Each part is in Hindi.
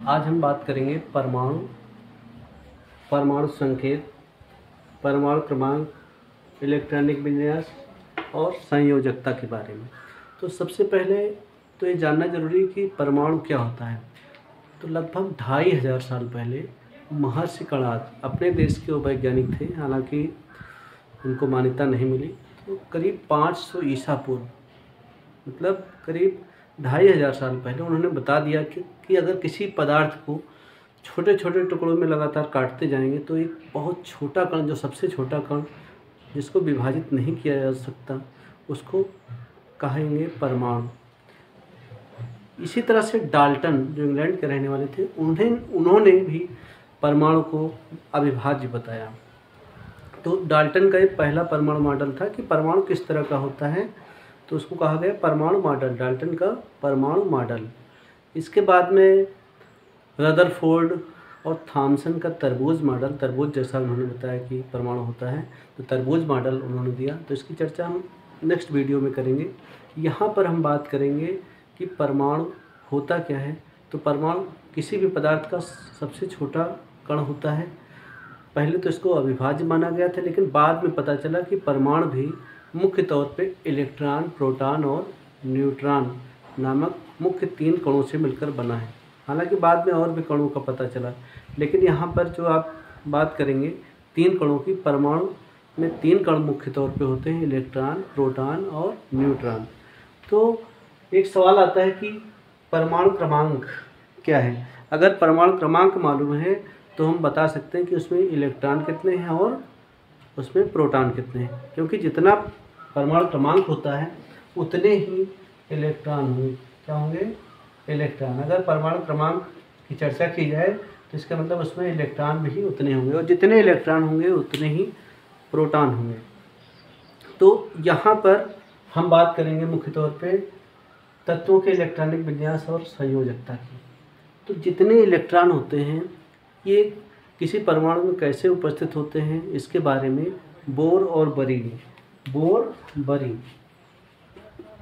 आज हम बात करेंगे परमाणु, परमाणु संकेत, परमाणु क्रमांक, इलेक्ट्रॉनिक विन्यास और संयोजकता के बारे में। तो सबसे पहले तो ये जानना जरूरी है कि परमाणु क्या होता है। तो लगभग 2500 साल पहले महर्षि कणाद अपने देश के वैज्ञानिक थे, हालांकि उनको मान्यता नहीं मिली। तो करीब 500 ईसा पूर्व, मतलब करीब 2500 साल पहले उन्होंने बता दिया कि अगर किसी पदार्थ को छोटे छोटे टुकड़ों में लगातार काटते जाएंगे तो एक बहुत छोटा कण, जो सबसे छोटा कण जिसको विभाजित नहीं किया जा सकता, उसको कहेंगे परमाणु। इसी तरह से डाल्टन, जो इंग्लैंड के रहने वाले थे, उन्होंने भी परमाणु को अविभाज्य बताया। तो डाल्टन का एक पहला परमाणु मॉडल था कि परमाणु किस तरह का होता है, तो उसको कहा गया परमाणु मॉडल, डाल्टन का परमाणु मॉडल। इसके बाद में रदरफोर्ड और थॉमसन का तरबूज मॉडल, तरबूज जैसा उन्होंने बताया कि परमाणु होता है, तो तरबूज मॉडल उन्होंने दिया। तो इसकी चर्चा हम नेक्स्ट वीडियो में करेंगे। यहाँ पर हम बात करेंगे कि परमाणु होता क्या है। तो परमाणु किसी भी पदार्थ का सबसे छोटा कण होता है। पहले तो इसको अविभाज्य माना गया था, लेकिन बाद में पता चला कि परमाणु भी मुख्य तौर पे इलेक्ट्रॉन, प्रोटॉन और न्यूट्रॉन नामक मुख्य 3 कणों से मिलकर बना है। हालांकि बाद में और भी कणों का पता चला, लेकिन यहाँ पर जो आप बात करेंगे 3 कणों की, परमाणु में 3 कण मुख्य तौर पे होते हैं, इलेक्ट्रॉन, प्रोटॉन और न्यूट्रॉन। तो एक सवाल आता है कि परमाणु क्रमांक क्या है। अगर परमाणु क्रमांक मालूम है तो हम बता सकते हैं कि उसमें इलेक्ट्रॉन कितने हैं और उसमें प्रोटॉन कितने हैं, क्योंकि जितना परमाणु क्रमांक होता है उतने ही इलेक्ट्रॉन होंगे। क्या होंगे? इलेक्ट्रॉन। अगर परमाणु क्रमांक की चर्चा की जाए तो इसका मतलब उसमें इलेक्ट्रॉन भी उतने होंगे, और जितने इलेक्ट्रॉन होंगे उतने ही प्रोटॉन होंगे। तो यहाँ पर हम बात करेंगे मुख्य तौर पे तत्वों के इलेक्ट्रॉनिक विन्यास और संयोजकता की। तो जितने इलेक्ट्रॉन होते हैं ये किसी परमाणु में कैसे उपस्थित होते हैं, इसके बारे में बोर और बरी ने,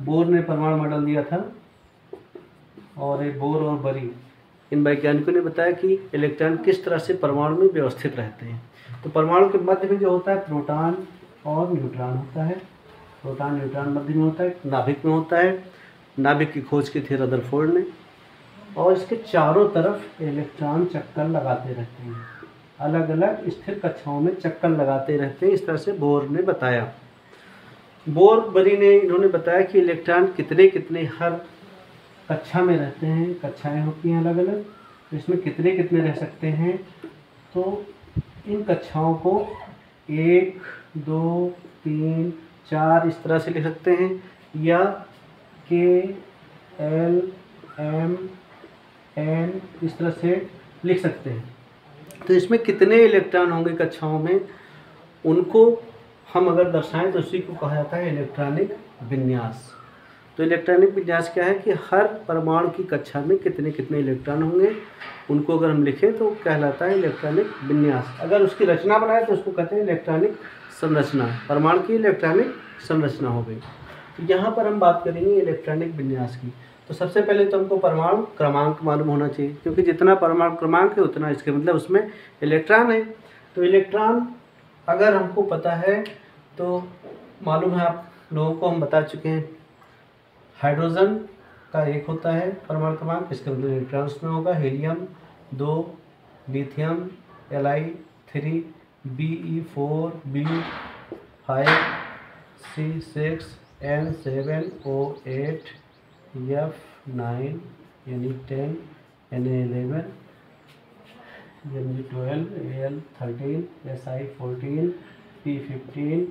बोर ने परमाणु मॉडल दिया था, और ये बोर और बरी, इन वैज्ञानिकों ने बताया कि इलेक्ट्रॉन किस तरह से परमाणु में व्यवस्थित रहते हैं। तो परमाणु के मध्य में जो होता है प्रोटॉन और न्यूट्रॉन होता है। प्रोटॉन न्यूट्रॉन मध्य में होता है, नाभिक में होता है। नाभिक की खोज की थी रदरफोर्ड ने। और इसके चारों तरफ इलेक्ट्रॉन चक्कर लगाते रहते हैं, अलग अलग स्थिर कक्षाओं में चक्कर लगाते रहते हैं। इस तरह से बोर ने बताया। बोर बरी ने इन्होंने बताया कि इलेक्ट्रॉन कितने कितने हर कक्षा में रहते हैं, कक्षाएं होती हैं अलग अलग, तो इसमें कितने कितने रह सकते हैं। तो इन कक्षाओं को 1, 2, 3, 4 इस तरह से लिख सकते हैं, या K, L, M, N इस तरह से लिख सकते हैं। तो इसमें कितने इलेक्ट्रॉन होंगे कक्षाओं में, उनको हम अगर दर्शाएं तो उसी को कहा जाता है इलेक्ट्रॉनिक विन्यास। तो इलेक्ट्रॉनिक विन्यास क्या है कि हर परमाणु की कक्षा में कितने कितने इलेक्ट्रॉन होंगे, उनको अगर हम लिखें तो कहलाता है इलेक्ट्रॉनिक विन्यास। अगर उसकी रचना बनाए तो उसको कहते हैं इलेक्ट्रॉनिक संरचना। परमाणु की इलेक्ट्रॉनिक संरचना हो गई। तो यहाँ पर हम बात करेंगे इलेक्ट्रॉनिक विन्यास की। तो सबसे पहले तो हमको परमाणु क्रमांक मालूम होना चाहिए, क्योंकि जितना परमाणु क्रमांक है उतना इसके मतलब उसमें इलेक्ट्रॉन है। तो इलेक्ट्रॉन अगर हमको पता है तो मालूम है, आप लोगों को हम बता चुके हैं, हाइड्रोजन का 1 होता है परमाणु क्रमांक, इसके मतलब इलेक्ट्रॉन उसमें होगा। Helium 2, lithium Li3, Be4, B5, C6, N7O8, F9, Na10, Na11, Mg12, Al13, Si14, P15,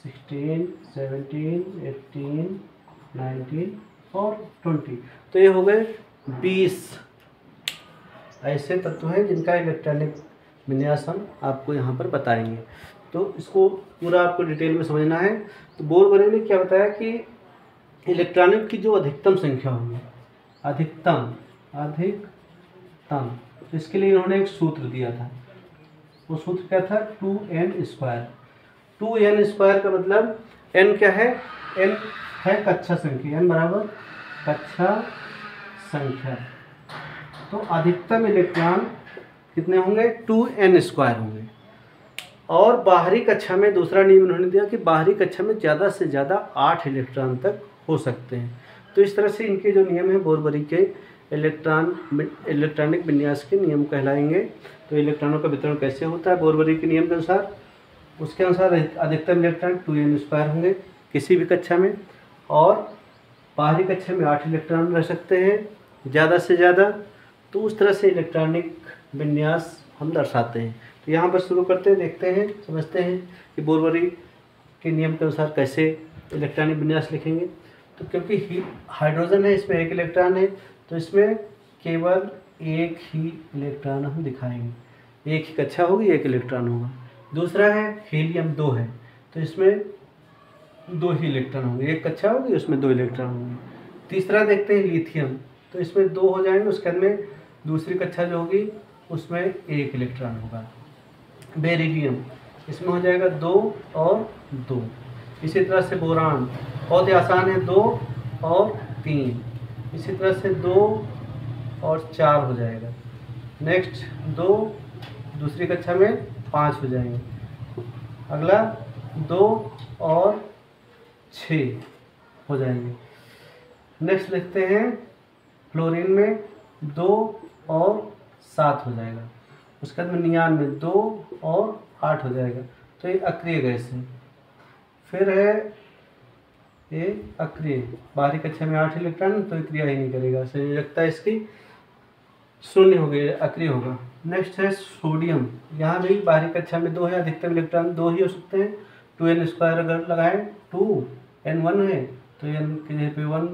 16, 17, 18, 19 और 20। तो ये हो गए 20 ऐसे तत्व हैं जिनका इलेक्ट्रॉनिक विन्यास हम आपको यहाँ पर बताएंगे। तो इसको पूरा आपको डिटेल में समझना है। तो बोर बरी ने क्या बताया कि इलेक्ट्रॉनिक की जो अधिकतम संख्या होगी, अधिकतम, तो इसके लिए इन्होंने एक सूत्र दिया था। वो सूत्र क्या था? 2n²। 2n² का मतलब n क्या है? n है कक्षा संख्या, n बराबर कक्षा संख्या। तो अधिकतम इलेक्ट्रॉन कितने होंगे, 2n² होंगे। और बाहरी कक्षा में दूसरा नियम उन्होंने दिया कि बाहरी कक्षा में ज़्यादा से ज़्यादा 8 इलेक्ट्रॉन तक हो सकते हैं। तो इस तरह से इनके जो नियम हैं बोरबरी के इलेक्ट्रॉनिक विन्यास के नियम कहलाएंगे। तो इलेक्ट्रॉनों का वितरण कैसे होता है बोरबरी के नियम के अनुसार, उसके अनुसार अधिकतम इलेक्ट्रॉन 2n² होंगे किसी भी कक्षा में, और बाहरी कक्षा में 8 इलेक्ट्रॉन रह सकते हैं ज़्यादा से ज़्यादा। तो उस तरह से इलेक्ट्रॉनिक विन्यास हम दर्शाते हैं। तो यहाँ पर शुरू करते हैं, देखते हैं, समझते हैं कि बोरबरी के नियम के अनुसार कैसे इलेक्ट्रॉनिक विन्यास लिखेंगे। तो क्योंकि हाइड्रोजन है, इसमें 1 इलेक्ट्रॉन है, तो इसमें केवल 1 ही इलेक्ट्रॉन हम दिखाएंगे। एक ही कक्षा होगी, 1 इलेक्ट्रॉन होगा। दूसरा है हीलियम 2 है, तो इसमें 2 ही इलेक्ट्रॉन होंगे, एक कक्षा होगी उसमें 2 इलेक्ट्रॉन होंगे। तीसरा देखते हैं लिथियम, तो इसमें 2 हो जाएंगे, उसके बाद में दूसरी कक्षा जो होगी उसमें 1 इलेक्ट्रॉन होगा। बेरिलियम, इसमें हो जाएगा 2 और 2। इसी तरह से बोरान, बहुत ही आसान है, 2 और 3। इसी तरह से 2 और 4 हो जाएगा। नेक्स्ट 2, दूसरी कक्षा में 5 हो जाएंगे। अगला 2 और 6 हो जाएंगे। नेक्स्ट देखते हैं फ्लोरीन में 2 और 7 हो जाएगा। उसके बाद में नियान में 2 और 8 हो जाएगा। तो ये अक्रिय गैस है। फिर है ये अक्रिय, बाहरी कक्षा में 8 इलेक्ट्रॉन, तो ये क्रिया ही नहीं करेगा, संयोजकता इसकी 0 हो गई, अक्रिय होगा। नेक्स्ट है सोडियम, यहाँ भी बाहरी कक्षा में 2 है, अधिकतम इलेक्ट्रॉन 2 ही हो सकते हैं। 2n² अगर लगाएं, 2n1 है तो n के जगह पे 1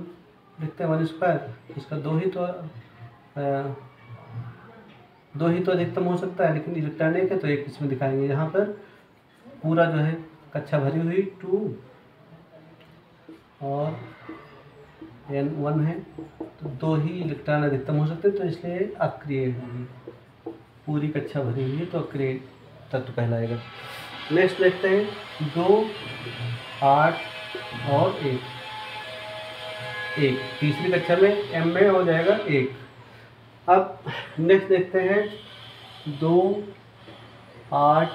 लिखते हैं, 1², इसका 2 ही तो अधिकतम हो सकता है, लेकिन इलेक्ट्रॉन 1 है तो 1 इसमें दिखाएंगे। यहाँ पर पूरा जो है कक्षा भरी हुई 2 और n1 है, तो 2 ही इलेक्ट्रॉन अधिकतम हो सकते हैं, तो इसलिए अक्रिय होगी। पूरी कक्षा भरी हुई है तो अक्रिय तत्व कहलाएगा। नेक्स्ट देखते हैं 2, 8 और 1। तीसरी कक्षा में m में हो जाएगा 1। अब नेक्स्ट देखते हैं 2, 8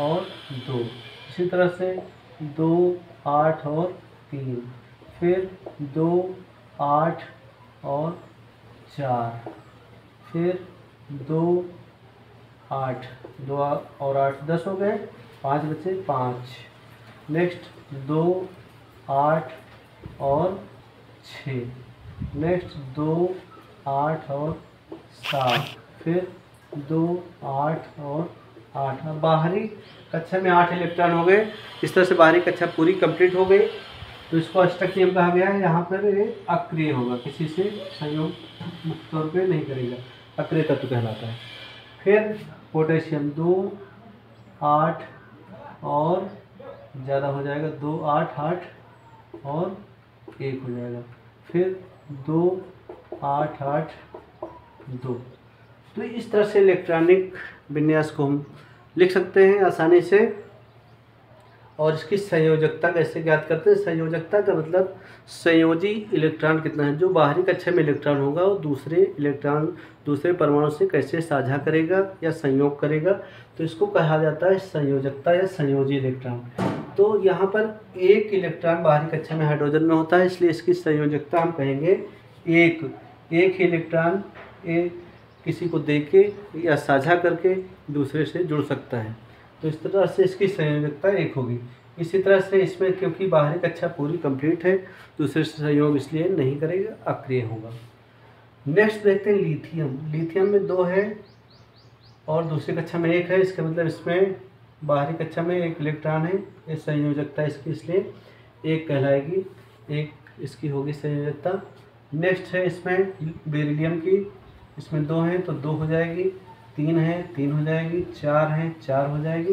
और 2। इसी तरह से 2, 8 और 3, फिर 2, 8 और 4, फिर 2, 8, 2 और 8 10 हो गए, 5 बचे 5। नेक्स्ट 2, 8 और 6, नेक्स्ट 2, 8 और 7, फिर 2, 8 और 8। अब बाहरी कक्षा में 8 इलेक्ट्रॉन हो गए। इस तरह से बाहरी कक्षा पूरी कंप्लीट हो गई, तो इसको अष्टक नियम कहा गया है। यहाँ पर ये अक्रिय होगा, किसी से संयोग मुक्त तौर पे नहीं करेगा, अक्रिय तत्व कहलाता है। फिर पोटेशियम 2, 8 और ज़्यादा हो जाएगा, 2, 8, 8 और 1 हो जाएगा, फिर 2, 8, 8, 2। तो इस तरह से इलेक्ट्रॉनिक विन्यास को हम लिख सकते हैं आसानी से। और इसकी संयोजकता कैसे ज्ञात करते हैं? संयोजकता का मतलब संयोजी इलेक्ट्रॉन कितना है, जो बाहरी कक्षा में इलेक्ट्रॉन होगा वो दूसरे परमाणु से कैसे साझा करेगा या संयोग करेगा, तो इसको कहा जाता है संयोजकता या संयोजी इलेक्ट्रॉन। तो यहाँ पर 1 इलेक्ट्रॉन बाहरी कक्षा में हाइड्रोजन में होता है, इसलिए इसकी संयोजकता हम कहेंगे 1 ही इलेक्ट्रॉन किसी को देके या साझा करके दूसरे से जुड़ सकता है, तो इस तरह से इसकी संयोजकता 1 होगी। इसी तरह से इसमें क्योंकि बाहरी कक्षा पूरी कंप्लीट है, दूसरे से संयोग इसलिए नहीं करेगा, अक्रिय होगा। नेक्स्ट देखते हैं लिथियम में 2 है और दूसरी कक्षा में 1 है, इसका मतलब इसमें बाहरी कक्षा में 1 इलेक्ट्रॉन है, ये संयोजकता इसकी इसलिए 1 कहलाएगी, 1 इसकी होगी संयोजकता। नेक्स्ट है इसमें बेरिलियम की, इसमें 2 हैं तो 2 हो जाएगी, 3 है 3 हो जाएगी, 4 है 4 हो जाएगी,